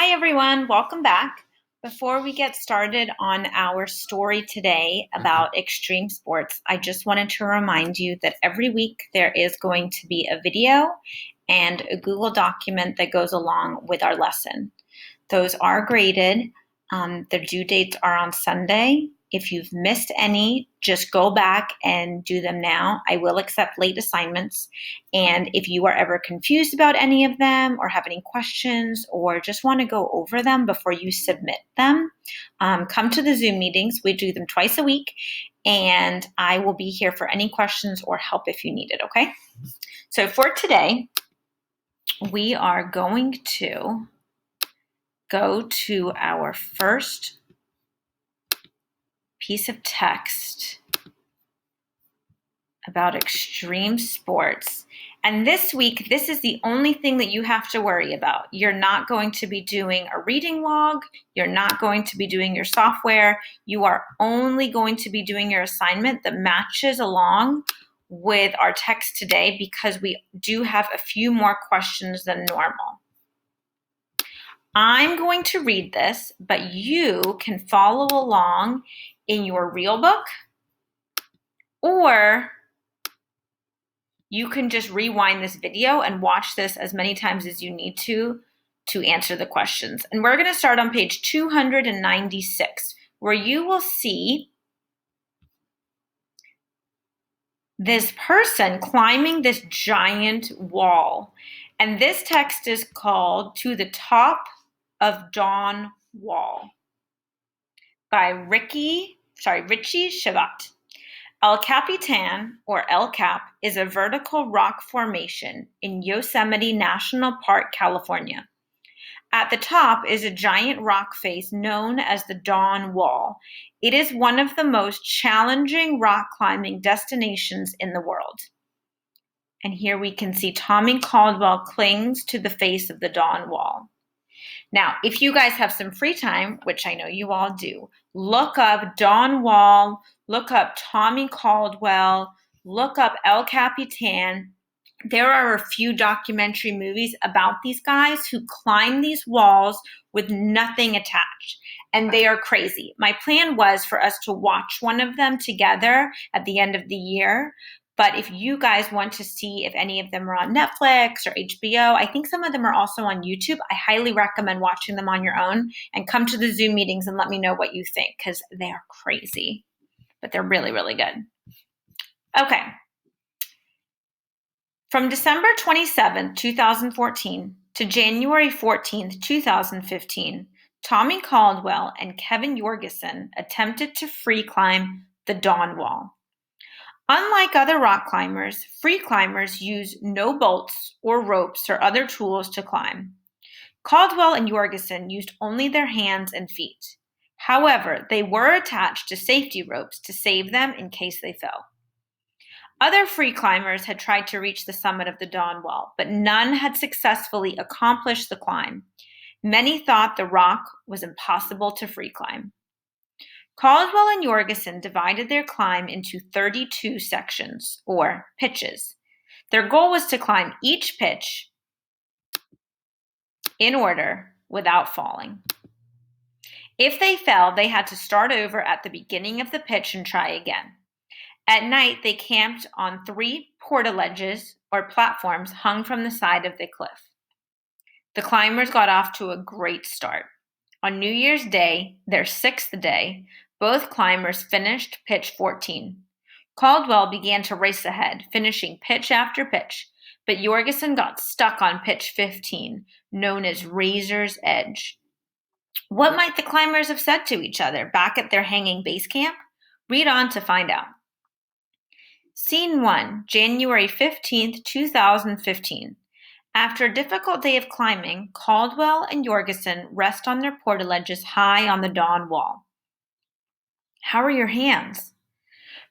Hi everyone, welcome back. Before we get started on our story today about extreme sports, I just wanted to remind you that every week there is going to be a video and a Google document that goes along with our lesson. Those are graded. The due dates are on Sunday. If you've missed any, just go back and do them now. I will accept late assignments. And if you are ever confused about any of them or have any questions or just want to go over them before you submit them, come to the Zoom meetings. We do them twice a week, and I will be here for any questions or help if you need it, okay? So for today, we are going to go to our first piece of text about extreme sports. And this week, this is the only thing that you have to worry about. You're not going to be doing a reading log. You're not going to be doing your software. You are only going to be doing your assignment that matches along with our text today because we do have a few more questions than normal. I'm going to read this, but you can follow along in your real book, or you can just rewind this video and watch this as many times as you need to answer the questions. And we're going to start on page 296, where you will see this person climbing this giant wall. And this text is called To the Top of Dawn Wall by Richie Shavat. El Capitan, or El Cap, is a vertical rock formation in Yosemite National Park, California. At the top is a giant rock face known as the Dawn Wall. It is one of the most challenging rock climbing destinations in the world. And here we can see Tommy Caldwell clings to the face of the Dawn Wall. Now, if you guys have some free time, which I know you all do, look up Dawn Wall, look up Tommy Caldwell, look up El Capitan. There are a few documentary movies about these guys who climb these walls with nothing attached, and they are crazy. My plan was for us to watch one of them together at the end of the year. But if you guys want to see if any of them are on Netflix or HBO, I think some of them are also on YouTube. I highly recommend watching them on your own, and come to the Zoom meetings and let me know what you think, because they are crazy, but they're really, really good. Okay. From December 27th, 2014 to January 14th, 2015, Tommy Caldwell and Kevin Jorgensen attempted to free climb the Dawn Wall. Unlike other rock climbers, free climbers use no bolts or ropes or other tools to climb. Caldwell and Jorgensen used only their hands and feet. However, they were attached to safety ropes to save them in case they fell. Other free climbers had tried to reach the summit of the Dawn Wall, but none had successfully accomplished the climb. Many thought the rock was impossible to free climb. Caldwell and Jorgensen divided their climb into 32 sections, or pitches. Their goal was to climb each pitch in order without falling. If they fell, they had to start over at the beginning of the pitch and try again. At night, they camped on 3 portaledges, or platforms, hung from the side of the cliff. The climbers got off to a great start. On New Year's Day, their 6th day, both climbers finished pitch 14. Caldwell began to race ahead, finishing pitch after pitch, but Jorgensen got stuck on pitch 15, known as Razor's Edge. What might the climbers have said to each other back at their hanging base camp? Read on to find out. Scene 1, January 15th, 2015. After a difficult day of climbing, Caldwell and Jorgensen rest on their portaledges high on the Dawn Wall. How are your hands?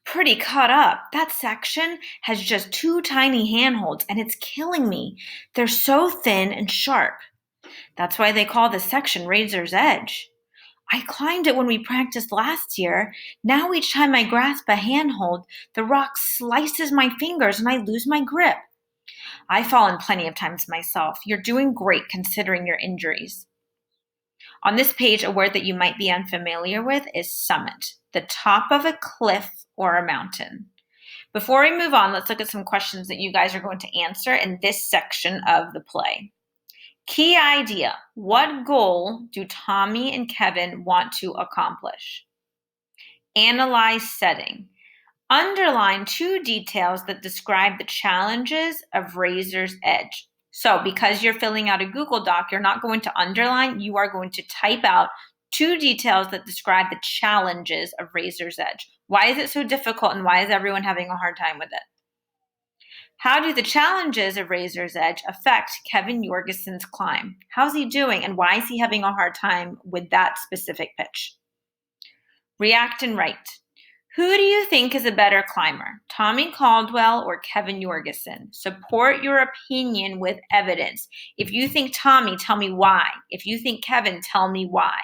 Pretty cut up. That section has just 2 tiny handholds, and it's killing me. They're so thin and sharp. That's why they call this section Razor's Edge. I climbed it when we practiced last year. Now each time I grasp a handhold, the rock slices my fingers and I lose my grip. I've fallen plenty of times myself. You're doing great considering your injuries. On this page, a word that you might be unfamiliar with is summit, the top of a cliff or a mountain. Before we move on, let's look at some questions that you guys are going to answer in this section of the play. Key idea: what goal do Tommy and Kevin want to accomplish? Analyze setting. Underline 2 details that describe the challenges of Razor's Edge. So because you're filling out a Google Doc, you're not going to underline, you are going to type out 2 details that describe the challenges of Razor's Edge. Why is it so difficult and why is everyone having a hard time with it? How do the challenges of Razor's Edge affect Kevin Jorgensen's climb? How's he doing and why is he having a hard time with that specific pitch? React and write. Who do you think is a better climber, Tommy Caldwell or Kevin Jorgensen? Support your opinion with evidence. If you think Tommy, tell me why. If you think Kevin, tell me why.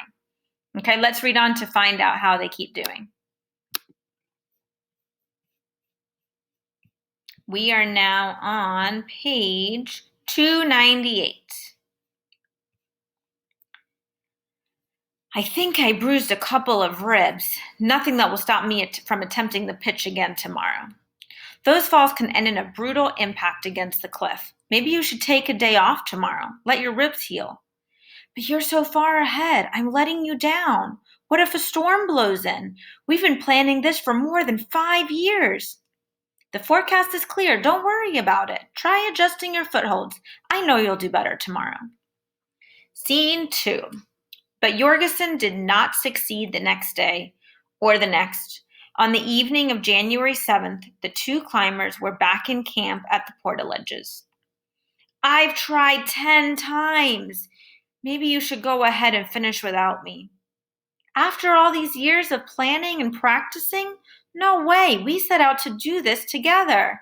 Okay, let's read on to find out how they keep doing. We are now on page 298. I think I bruised a couple of ribs. Nothing that will stop me from attempting the pitch again tomorrow. Those falls can end in a brutal impact against the cliff. Maybe you should take a day off tomorrow. Let your ribs heal. But you're so far ahead. I'm letting you down. What if a storm blows in? We've been planning this for more than 5 years. The forecast is clear. Don't worry about it. Try adjusting your footholds. I know you'll do better tomorrow. Scene 2. But Jorgensen did not succeed the next day or the next. On the evening of January 7th, the 2 climbers were back in camp at the portaledges. I've tried 10 times. Maybe you should go ahead and finish without me. After all these years of planning and practicing? No way, we set out to do this together.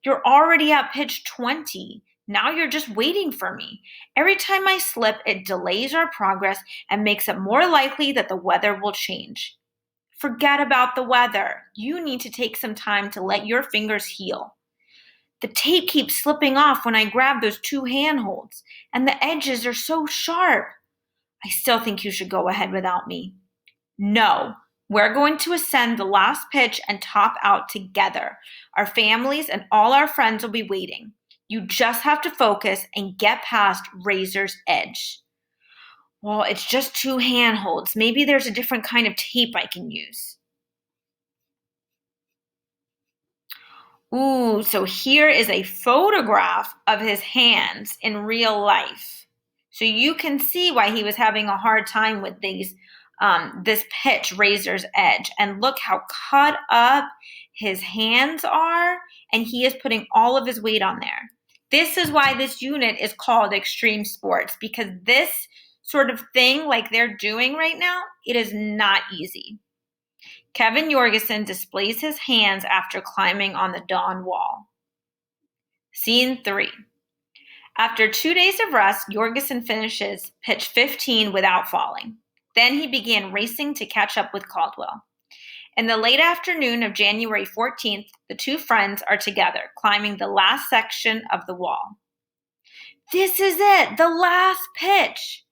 You're already at pitch 20. Now you're just waiting for me. Every time I slip, it delays our progress and makes it more likely that the weather will change. Forget about the weather. You need to take some time to let your fingers heal. The tape keeps slipping off when I grab those 2 handholds, and the edges are so sharp. I still think you should go ahead without me. No. We're going to ascend the last pitch and top out together. Our families and all our friends will be waiting. You just have to focus and get past Razor's Edge. Well, it's just 2 handholds. Maybe there's a different kind of tape I can use. Ooh, so here is a photograph of his hands in real life. So you can see why he was having a hard time with this pitch, Razor's Edge. And look how cut up his hands are, and he is putting all of his weight on there. This is why this unit is called extreme sports, because this sort of thing like they're doing right now, it is not easy. Kevin Jorgensen displays his hands after climbing on the Dawn Wall. Scene 3. After 2 days of rest, Jorgensen finishes pitch 15 without falling. Then he began racing to catch up with Caldwell. In the late afternoon of January 14th, the 2 friends are together, climbing the last section of the wall. This is it, the last pitch.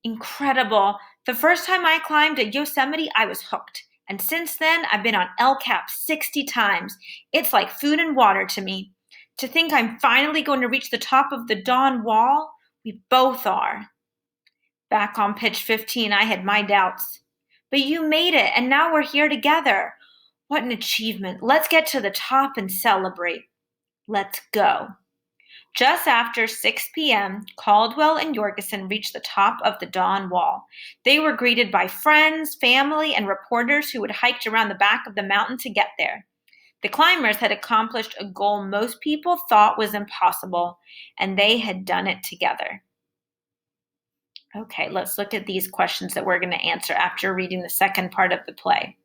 Incredible. The first time I climbed at Yosemite, I was hooked. And since then, I've been on El Cap 60 times. It's like food and water to me. To think I'm finally going to reach the top of the Dawn Wall, we both are. Back on pitch 15, I had my doubts. But you made it, and now we're here together. What an achievement. Let's get to the top and celebrate. Let's go. Just after 6 p.m., Caldwell and Jorgensen reached the top of the Dawn Wall. They were greeted by friends, family, and reporters who had hiked around the back of the mountain to get there. The climbers had accomplished a goal most people thought was impossible, and they had done it together. Okay, let's look at these questions that we're going to answer after reading the second part of the play.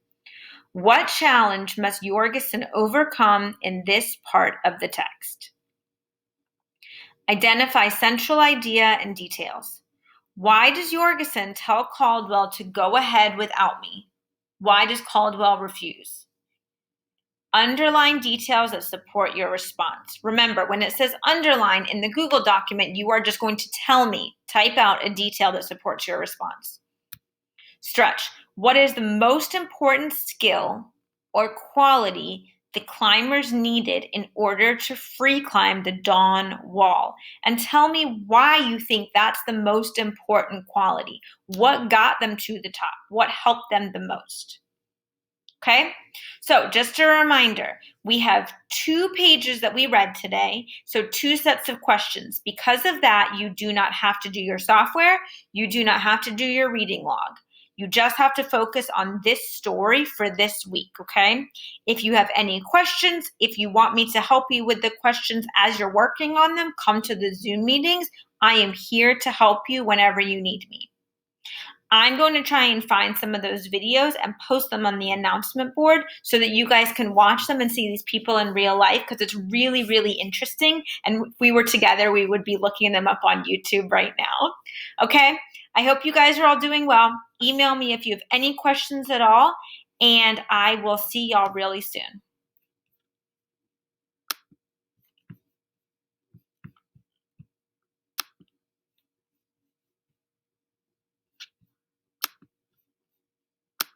What challenge must Jorgensen overcome in this part of the text? Identify central idea and details. Why does Jorgensen tell Caldwell to go ahead without me? Why does Caldwell refuse? Underline details that support your response. Remember, when it says underline in the Google document, you are just going to tell me, type out a detail that supports your response. Stretch. What is the most important skill or quality the climbers needed in order to free climb the Dawn Wall? And tell me why you think that's the most important quality. What got them to the top? What helped them the most? Okay, so just a reminder, we have 2 pages that we read today, so 2 sets of questions. Because of that, you do not have to do your software, you do not have to do your reading log. You just have to focus on this story for this week, okay? If you have any questions, if you want me to help you with the questions as you're working on them, come to the Zoom meetings. I am here to help you whenever you need me. I'm going to try and find some of those videos and post them on the announcement board so that you guys can watch them and see these people in real life, because it's really, really interesting. And if we were together, we would be looking them up on YouTube right now. Okay, I hope you guys are all doing well. Email me if you have any questions at all, and I will see y'all really soon.